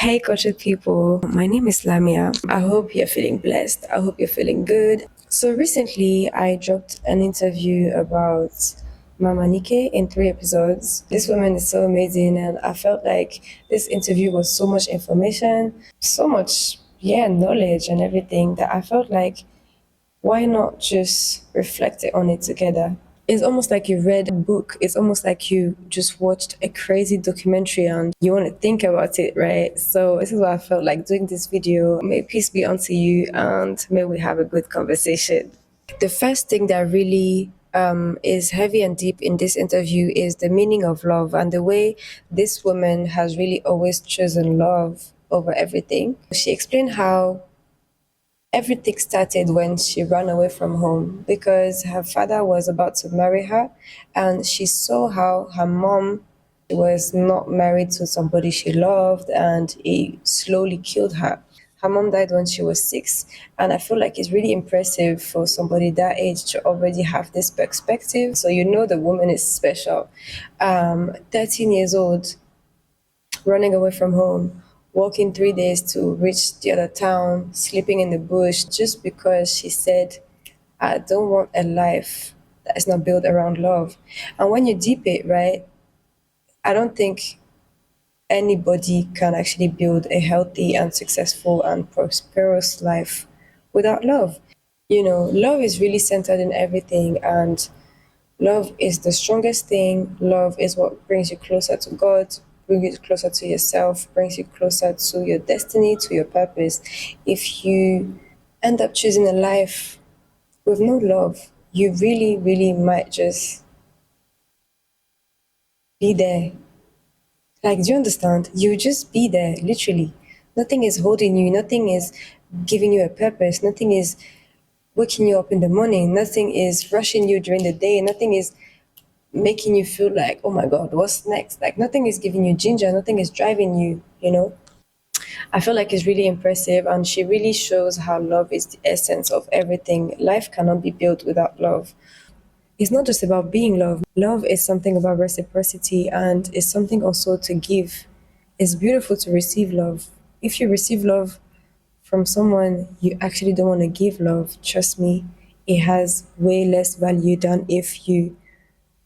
Hey, cultured people. My name is Lamia. I hope you're feeling blessed. I hope you're feeling good. So, recently I dropped an interview about Mama Nike in 3 episodes. This woman is so amazing, and I felt like this interview was so much information, so much, knowledge and everything that I felt like why not just reflect on it together? It's almost like you read a book. It's almost like you just watched a crazy documentary and you want to think about it, right? So this is what I felt like doing this video. May peace be unto you and may we have a good conversation. The first thing that really is heavy and deep in this interview is the meaning of love and the way this woman has really always chosen love over everything. She explained how everything started when she ran away from home because her father was about to marry her and she saw how her mom was not married to somebody she loved and he slowly killed her. Her mom died when she was 6, and I feel like it's really impressive for somebody that age to already have this perspective. So you know the woman is special. 13 years old, running away from home, walking 3 days to reach the other town, sleeping in the bush, just because she said, I don't want a life that is not built around love. And when you deep it, right, I don't think anybody can actually build a healthy and successful and prosperous life without love. You know, love is really centered in everything, and love is the strongest thing. Love is what brings you closer to God, brings you closer to yourself, brings you closer to your destiny, to your purpose. If you end up choosing a life with no love, you really, really might just be there. Like, do you understand? You just be there, literally. Nothing is holding you, nothing is giving you a purpose, nothing is waking you up in the morning, nothing is rushing you during the day, nothing is making you feel like, oh my God, what's next? Like nothing is giving you ginger, nothing is driving you, you know? I feel like it's really impressive and she really shows how love is the essence of everything. Life cannot be built without love. It's not just about being loved. Love is something about reciprocity and it's something also to give. It's beautiful to receive love. If you receive love from someone you actually don't want to give love, trust me, it has way less value than if you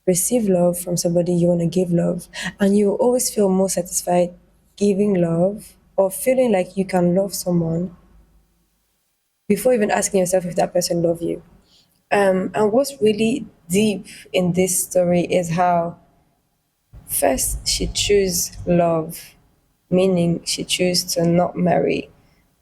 receive love from somebody you want to give love. And you always feel more satisfied giving love or feeling like you can love someone before even asking yourself if that person loves you. And what's really deep in this story is how first she chose love, meaning she chose to not marry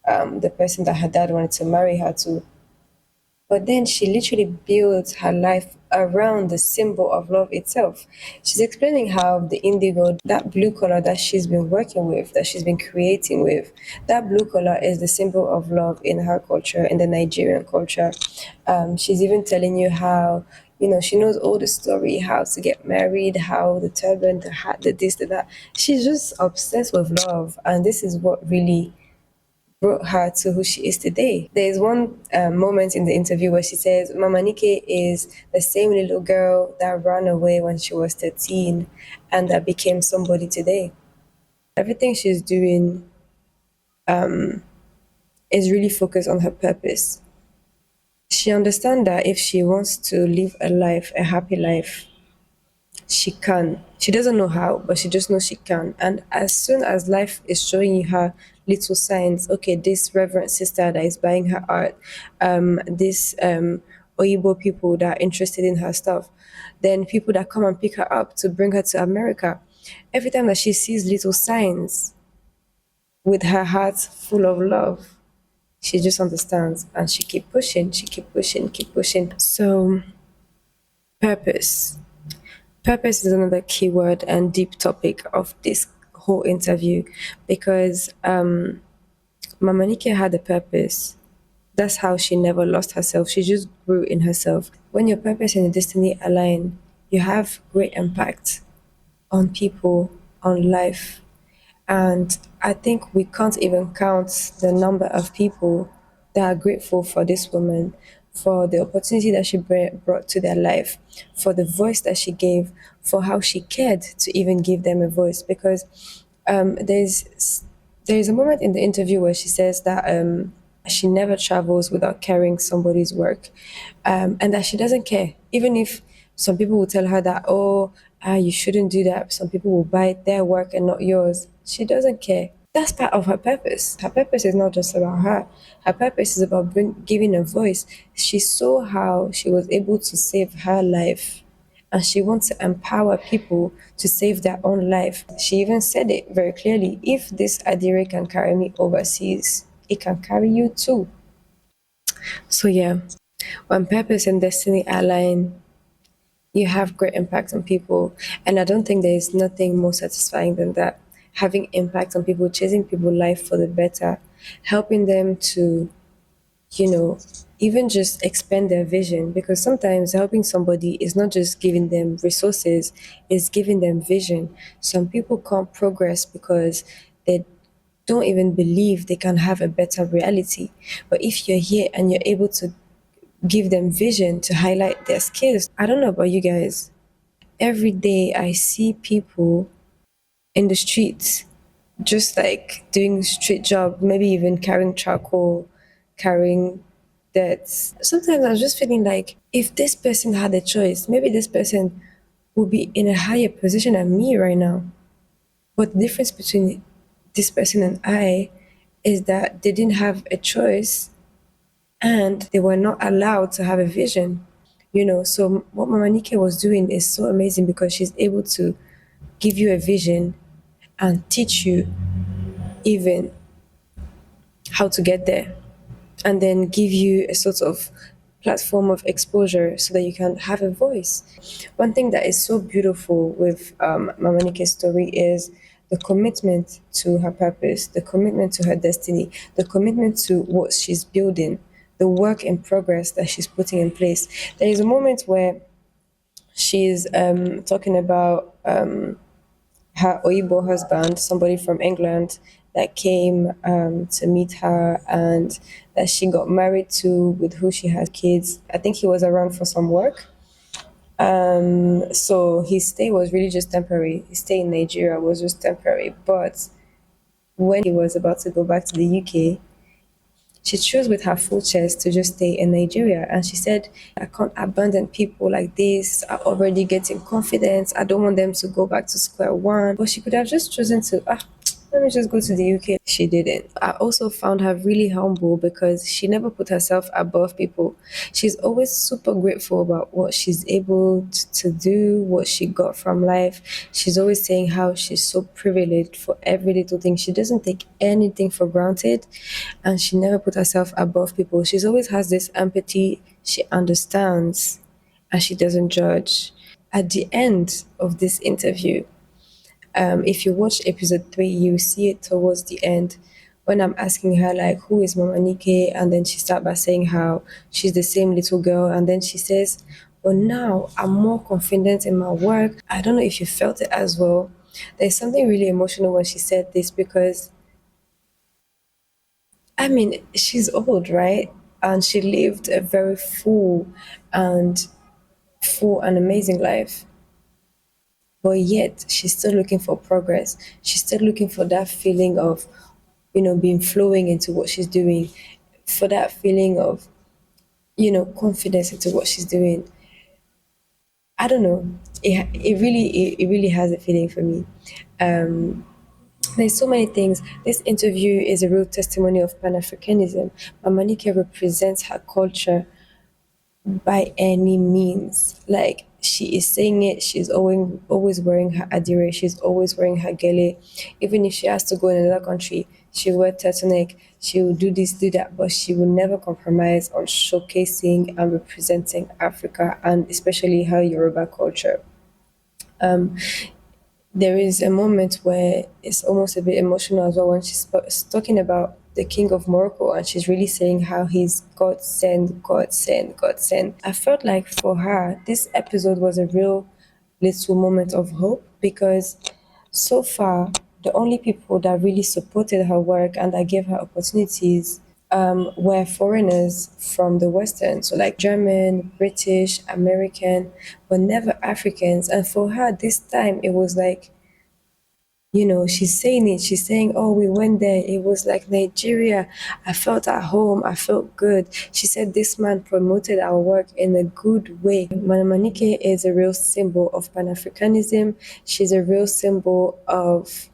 the person that her dad wanted to marry her to. But then she literally builds her life around the symbol of love itself. She's explaining how the indigo, that blue color that she's been working with, that she's been creating with, that blue color is the symbol of love in her culture, in the Nigerian culture. She's even telling you how, you know, she knows all the story, how to get married, how the turban, the hat, the this, the that. She's just obsessed with love. And this is what really brought her to who she is today. There's one moment in the interview where she says, Mama Nike is the same little girl that ran away when she was 13 and that became somebody today. Everything she's doing is really focused on her purpose. She understands that if she wants to live a life, a happy life, she can. She doesn't know how, but she just knows she can. And as soon as life is showing you her little signs, okay, this reverend sister that is buying her art, this Oyibo people that are interested in her stuff, then people that come and pick her up to bring her to America. Every time that she sees little signs with her heart full of love, she just understands and she keep pushing, she keep pushing, keep pushing. So purpose. Purpose is another keyword and deep topic of this whole interview because Mama Nike had a purpose. That's how she never lost herself. She just grew in herself. When your purpose and your destiny align, you have great impact on people, on life. And I think we can't even count the number of people that are grateful for this woman, for the opportunity that she brought to their life, for the voice that she gave, for how she cared to even give them a voice. Because there's There is a moment in the interview where she says that she never travels without carrying somebody's work, and that she doesn't care. Even if some people will tell her that, oh, you shouldn't do that. Some people will buy their work and not yours. She doesn't care. That's part of her purpose. Her purpose is not just about her. Her purpose is about giving a voice. She saw how she was able to save her life, and she wants to empower people to save their own life. She even said it very clearly. If this Adire can carry me overseas, it can carry you too. So yeah, when purpose and destiny align, you have great impact on people. And I don't think there is nothing more satisfying than that. Having impact on people, chasing people life for the better, helping them to, you know, even just expand their vision. Because sometimes helping somebody is not just giving them resources, it's giving them vision. Some people can't progress because they don't even believe they can have a better reality. But if you're here and you're able to give them vision to highlight their skills, I don't know about you guys. Every day I see people in the streets just like doing street job, maybe even carrying charcoal, carrying that. Sometimes I'm just feeling like if this person had a choice, maybe this person would be in a higher position than me right now. But the difference between this person and I is that they didn't have a choice and they were not allowed to have a vision. So what Mama Nike was doing is so amazing because she's able to give you a vision and teach you even how to get there, and then give you a sort of platform of exposure so that you can have a voice. One thing that is so beautiful with Mama Nike's story is the commitment to her purpose, the commitment to her destiny, the commitment to what she's building, the work in progress that she's putting in place. There is a moment where she's talking about her Oyibo husband, somebody from England that came to meet her and that she got married to, with who she had kids. I think he was around for some work. So his stay was really just temporary. His stay in Nigeria was just temporary. But when he was about to go back to the UK, she chose with her full chest to just stay in Nigeria. And she said, I can't abandon people like this. I'm already getting confidence. I don't want them to go back to square one. But she could have just chosen to, let me just go to the UK. She didn't. I also found her really humble because she never put herself above people. She's always super grateful about what she's able to do, what she got from life. She's always saying how she's so privileged for every little thing. She doesn't take anything for granted, and she never put herself above people. She's always has this empathy. She understands and she doesn't judge. At the end of this interview, if you watch episode 3, you see it towards the end when I'm asking her like, who is Mama Nike? And then she starts by saying how she's the same little girl. And then she says, but now I'm more confident in my work. I don't know if you felt it as well. There's something really emotional when she said this because, I mean, she's old, right? And she lived a very and full and amazing life. But yet she's still looking for progress. She's still looking for that feeling of, being flowing into what she's doing, for that feeling of, confidence into what she's doing. I don't know. It really has a feeling for me. There's so many things. This interview is a real testimony of Pan-Africanism. Mamanike represents her culture by any means. Like she is saying it, she's always wearing her adire, she's always wearing her gele. Even if she has to go in another country, she'll wear turtleneck, she will do this, do that, but she will never compromise on showcasing and representing Africa and especially her Yoruba culture. There is a moment where it's almost a bit emotional as well when she's talking about the king of Morocco and she's really saying how he's God sent, God sent, God sent. I felt like for her, this episode was a real little moment of hope because so far, the only people that really supported her work and that gave her opportunities were foreigners from the Western, so like German, British, American, but never Africans. And for her, this time it was like She's saying it. She's saying, "Oh, we went there. It was like Nigeria. I felt at home. I felt good." She said this man promoted our work in a good way. Manamanike is a real symbol of Pan Africanism. She's a real symbol of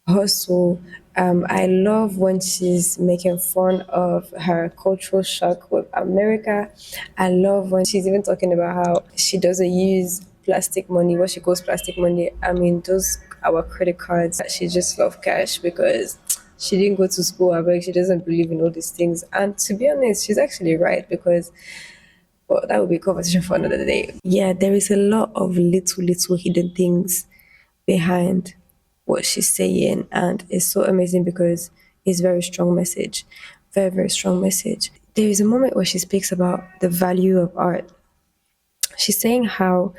hustle. I love when she's making fun of her cultural shock with America. I love when she's even talking about how she doesn't use plastic money, what she calls plastic money. I mean, those our credit cards. She just love cash because she didn't go to school. I bet she doesn't believe in all these things. And to be honest, she's actually right because well, that would be a conversation for another day. Yeah, there is a lot of little hidden things behind what she's saying, and it's so amazing because it's very strong message, very strong message. There is a moment where she speaks about the value of art. She's saying how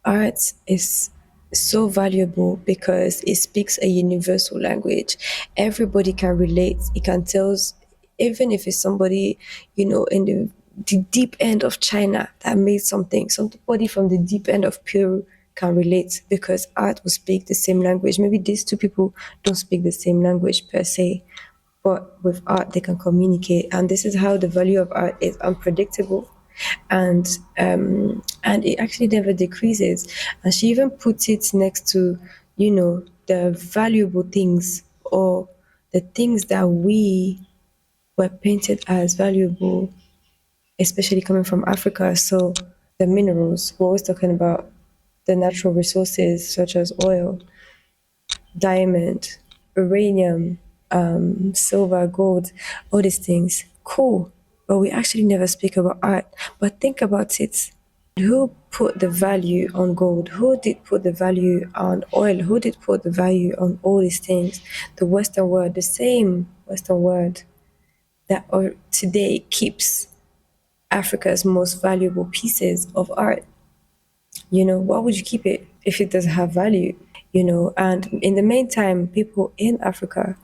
art is so valuable because it speaks a universal language. Everybody can relate. It can tell, even if it's somebody, in the deep end of China that made something, somebody from the deep end of Peru can relate because art will speak the same language. Maybe these two people don't speak the same language per se, but with art they can communicate, and this is how the value of art is unpredictable, and it actually never decreases. And she even puts it next to the valuable things, or the things that we were painted as valuable, especially coming from Africa. So the minerals, we're always talking about the natural resources such as oil, diamond, uranium, silver, gold, all these things. Cool. But we actually never speak about art. But think about it. Who put the value on gold? Who did put the value on oil? Who did put the value on all these things? The Western world, the same Western world that today keeps Africa's most valuable pieces of art. Why would you keep it if it doesn't have value? And in the meantime, people in Africa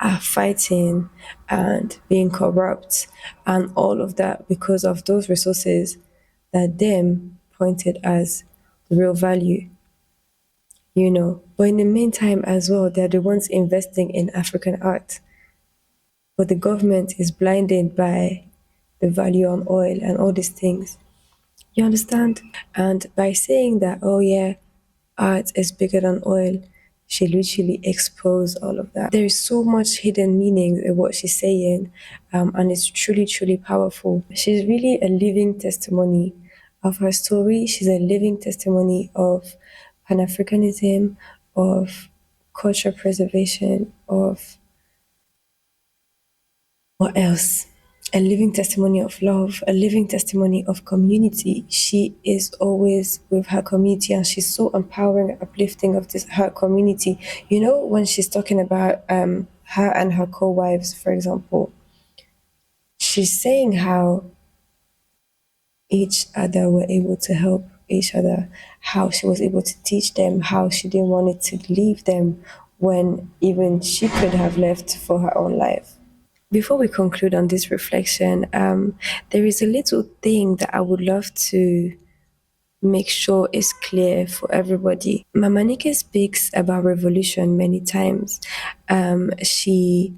are fighting and being corrupt and all of that because of those resources that them pointed as the real value. But in the meantime as well, they're the ones investing in African art. But the government is blinded by the value on oil and all these things. You understand? And by saying that, oh yeah, art is bigger than oil, she literally exposed all of that. There is so much hidden meaning in what she's saying, and it's truly powerful. She's really a living testimony of her story. She's a living testimony of Pan Africanism, of culture preservation, of what else? A living testimony of love, a living testimony of community. She is always with her community, and she's so empowering and uplifting of her community. When she's talking about her and her co-wives, for example, she's saying how each other were able to help each other, how she was able to teach them, how she didn't want it to leave them when even she could have left for her own life. Before we conclude on this reflection, there is a little thing that I would love to make sure is clear for everybody. Mama Nike speaks about revolution many times. She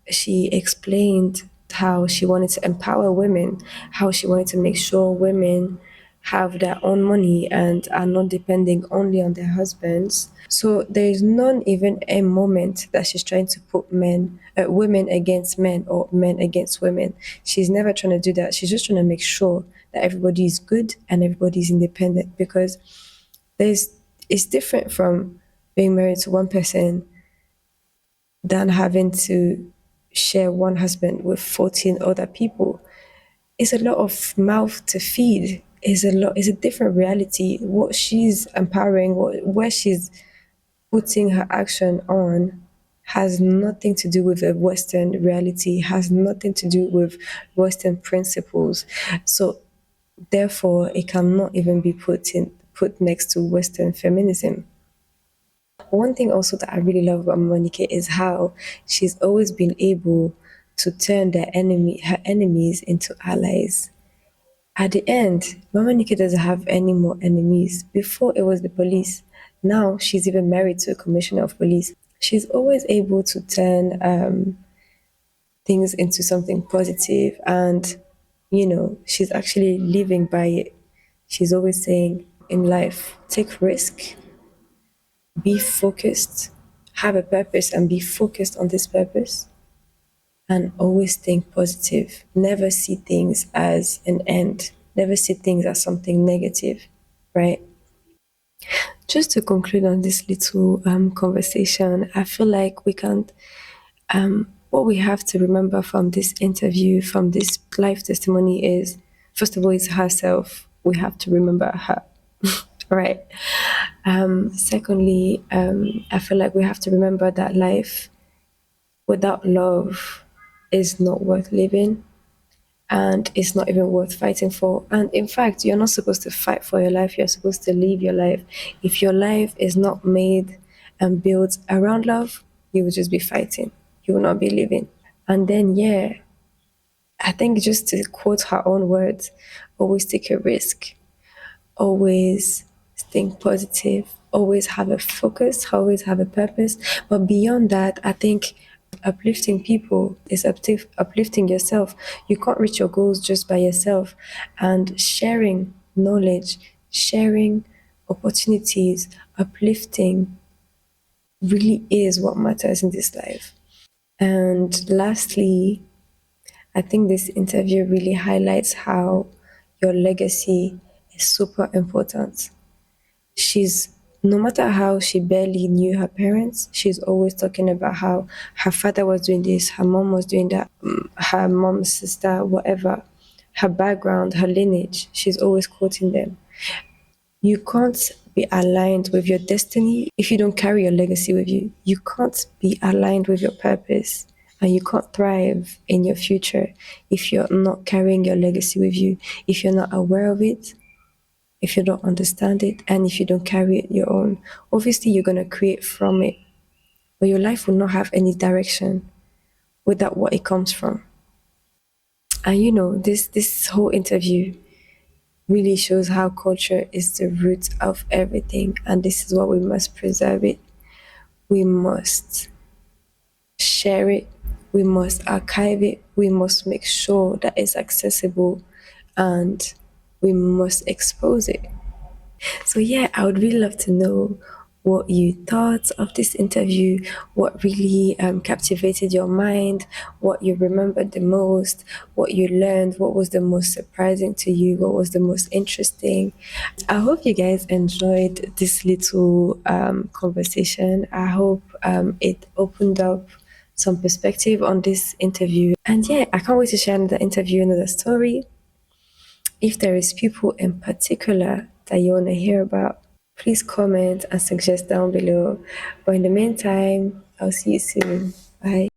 explained how she wanted to empower women, how she wanted to make sure women have their own money and are not depending only on their husbands. So there is not even a moment that she's trying to put women against men or men against women. She's never trying to do that. She's just trying to make sure that everybody is good and everybody is independent, because there's it's different from being married to one person than having to share one husband with 14 other people. It's a lot of mouth to feed. It's a different reality. What she's empowering, where she's putting her action on, has nothing to do with a Western reality, has nothing to do with Western principles. So therefore it cannot even be put next to Western feminism. One thing also that I really love about Monique is how she's always been able to turn her enemies into allies. At the end, Mama Nikki doesn't have any more enemies. Before it was the police, now she's even married to a commissioner of police. She's always able to turn things into something positive, and she's actually living by it. She's always saying in life, take risk, be focused, have a purpose and be focused on this purpose, and always think positive. Never see things as an end, never see things as something negative, right? Just to conclude on this little conversation, I feel like what we have to remember from this interview, from this life testimony is, first of all, it's herself. We have to remember her, right? Secondly, I feel like we have to remember that life without love is not worth living, and it's not even worth fighting for. And in fact, you're not supposed to fight for your life, you're supposed to live your life. If your life is not made and built around love, you will just be fighting, you will not be living. And then, yeah, I think just to quote her own words, always take a risk, always think positive, always have a focus, always have a purpose. But beyond that, I think uplifting people is uplifting yourself. You can't reach your goals just by yourself. And sharing knowledge, sharing opportunities, uplifting really is what matters in this life. And lastly, I think this interview really highlights how your legacy is super important. She's No matter how she barely knew her parents, she's always talking about how her father was doing this, her mom was doing that, her mom's sister, whatever, her background, her lineage. She's always quoting them. You can't be aligned with your destiny if you don't carry your legacy with you. You can't be aligned with your purpose, and you can't thrive in your future if you're not carrying your legacy with you, if you're not aware of it, if you don't understand it, and if you don't carry it your own. Obviously, you're going to create from it, but your life will not have any direction without what it comes from. And this whole interview really shows how culture is the root of everything, and this is what we must preserve it. We must share it, we must archive it, we must make sure that it's accessible, and we must expose it. So, yeah, I would really love to know what you thought of this interview, what really captivated your mind, what you remembered the most, what you learned, what was the most surprising to you, what was the most interesting. I hope you guys enjoyed this little conversation. I hope it opened up some perspective on this interview. And yeah, I can't wait to share another interview, another story. If there is people in particular that you want to hear about, please comment and suggest down below. But in the meantime, I'll see you soon. Bye.